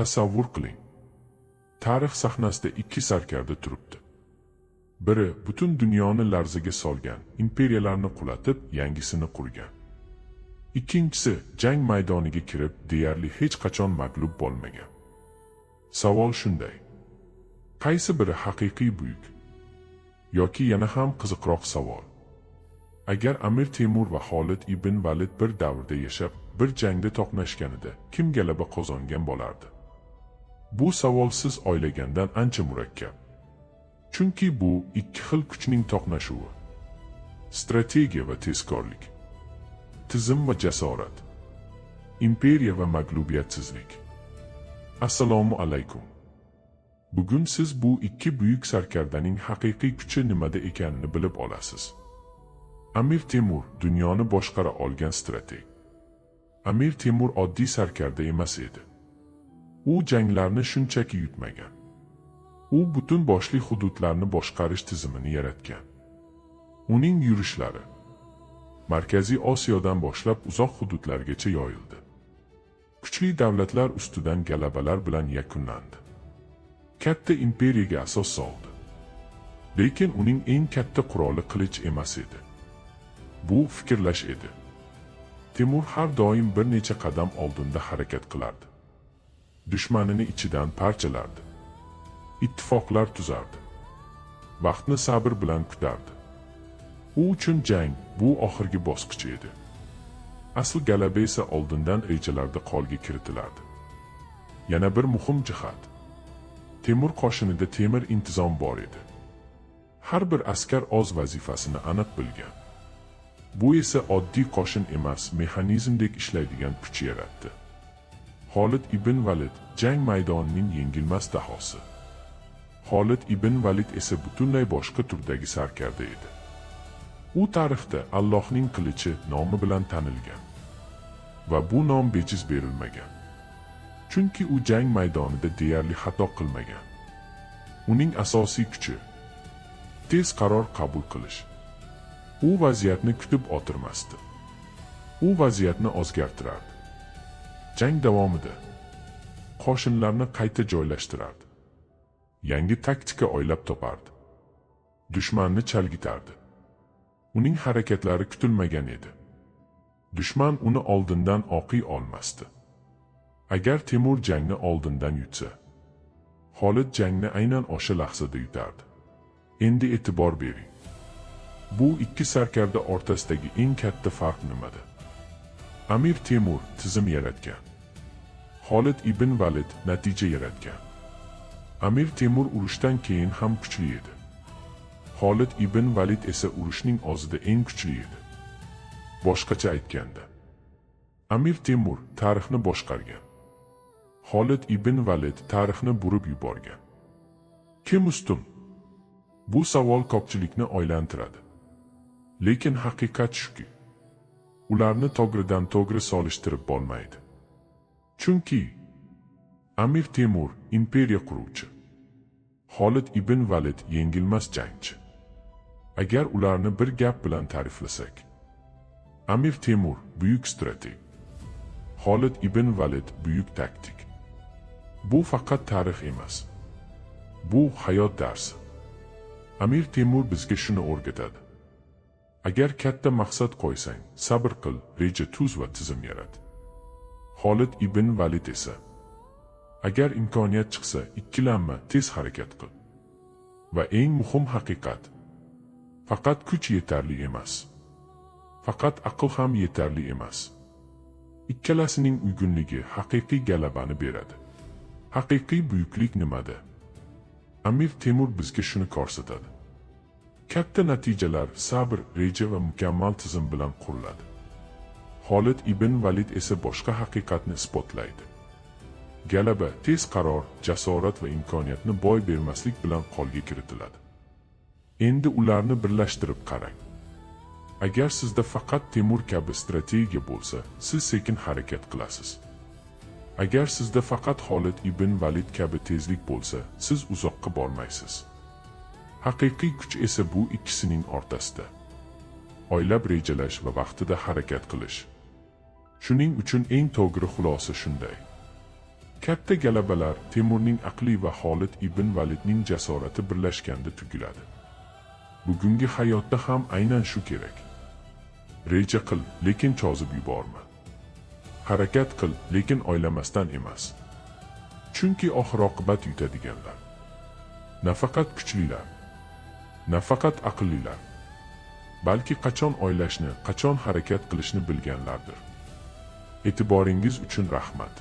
Tasavvur qiling. Tarix sahnasida ikki sarkarda turibdi. Biri butun dunyoni larzaga solgan, imperiyalarni qulatib, yangisini qurgan. Ikkinchisi jang maydoniga kirib, deyarli hech qachon mag'lub bo'lmagan. Savol shunday: qaysi biri haqiqiy buyuk? Yoki yana ham qiziqroq savol: agar Amir Temur va Xolid ibn Valid bir davrda yashab, bir jangda to'qnashganida kim g'alaba qozongan bo'lardi? Bu savol siz o'ylagandan ancha murakkab. Chunki bu ikki xil kuchning to'qnashuvi. Strategiya va tezkorlik. Tizim va jasorat. Imperiya va mag'lubiyatsizlik. Assalomu alaykum. Bugun siz bu ikki buyuk sarkardaning haqiqiy kuchi nimada ekanini bilib olasiz. Amir Temur dunyoni boshqara olgan strateg. Amir Temur oddiy sarkarda emas edi. U janglarni shunchaki yutmagan. U butun boshli hududlarni boshqarish tizimini yaratgan. Uning yurishlari Markaziy Osiyodan boshlab uzoq hududlargacha yoyildi. Kuchli davlatlar ustidan g'alabalar bilan yakunlandi. Katta imperiyaga asos soldi. Lekin uning eng katta quroli qilich emas edi. Bu fikrlash edi. Temur har doim bir necha qadam oldinda harakat qilardi. Dushmanini ichidan parchalardi. Ittifoqlar tuzardi. Vaqtni sabr bilan kutardi. U uchun jang bu oxirgi bosqich edi. Asl g'alaba esa oldindan rejalarda qo'lga kiritilardi. Yana bir muhim jihat. Temur qo'shinida temir intizom bor edi. Har bir askar o'z vazifasini aniq bilgan. Bu esa oddiy qo'shin emas, mexanizmdek ishlaydigan kuch yaratdi. Xolid ibn Valid jang maydonining yengilmas dahosi. Xolid ibn Valid esa butunlay boshqa turdagi sarkarda edi. U tarixda Allohning qilichi nomi bilan tanilgan. Va bu nom bejiz berilmagan. Chunki u jang maydonida deyarli xato qilmagan. Uning asosiy kuchi tez qaror qabul qilish. U vaziyatni kutib o'tirmasdi. U vaziyatni o'zgartirardi. Jang davomida qo'shinlarni qayta joylashtirardi. Yangi taktika o'ylab topardi. Dushmanni chalg'itardi. Uning harakatlari kutilmagan edi. Dushman uni oldindan o'qiy olmasdi. Agar Temur jangni oldindan yutsa, Xolid jangni aynan o'sha lahzada yutardi. Endi e'tibor bering. Bu ikki sarkarda o'rtasidagi eng katta farq nimada? Amir Temur tizim yaratgan. Xolid ibn Valid natija yaratgan. Amir Temur urushdan keyin ham kuchli edi. Xolid ibn Valid esa urushning o'zida eng kuchli edi. Boshqacha aytganda, Amir Temur tarixni boshqargan. Xolid ibn Valid tarixni burib yuborgan. Kim ustun? Bu savol ko'pchilikni o'ylantiradi. Lekin haqiqat shuki, ularni to'g'ridan to'g'ri solishtirib bo'lmaydi. Chunki Amir Temur imperiya quruvchi, Xolid ibn Valid yengilmas jangchi. Agar ularni bir gap bilan ta'riflasak, Amir Temur buyuk strateg, Xolid ibn Valid buyuk taktik. Bu faqat tarix emas. Bu hayot darsi. Amir Temur bizga shuni o'rgatadi. Agar katta maqsad qo'ysang, sabr qil, reja tuz va tizim yarat. Xolid ibn Valid esa, agar imkoniyat chiqsa, ikkilanma, tez harakat qil. Va eng muhim haqiqat, faqat kuch yetarli emas. Faqat aql ham yetarli emas. Ikkalasining uyg'unligi haqiqiy g'alabani beradi. Haqiqiy buyuklik nimada? Amir Temur bizga shuni ko'rsatadi. Katta natijalar sabr, reja va mukammal tizim bilan quriladi. Xolid ibn Valid esa boshqa haqiqatni isbotlaydi. G'alaba tez qaror, jasorat va imkoniyatni boy bermaslik bilan qo'lga kiritiladi. Endi ularni birlashtirib qarang. Agar sizda faqat Temur kabi strategiya bo'lsa, siz sekin harakat qilasiz. Agar sizda faqat Xolid ibn Valid kabi tezlik bo'lsa, siz uzoqqa bormaysiz. Haqiqiy kuch esa bu ikkisining o'rtasida. Oylab rejalash va vaqtida harakat qilish. Shuning uchun eng to'g'ri xulosa shunday. Katta galabalar Temurning aqli va Xolid ibn Validning jasorati birlashganda tugiladi. Bugungi hayotda ham aynan shu kerak. Reja qil, lekin chozib yuborma. Harakat qil, lekin oylamasdan emas. Chunki oxir-oqibat yutadiganlar nafaqat kuchlilar, nafaqat aqllilar, balki qachon oylashni, qachon harakat qilishni bilganlardir. E'tiboringiz uchun rahmat.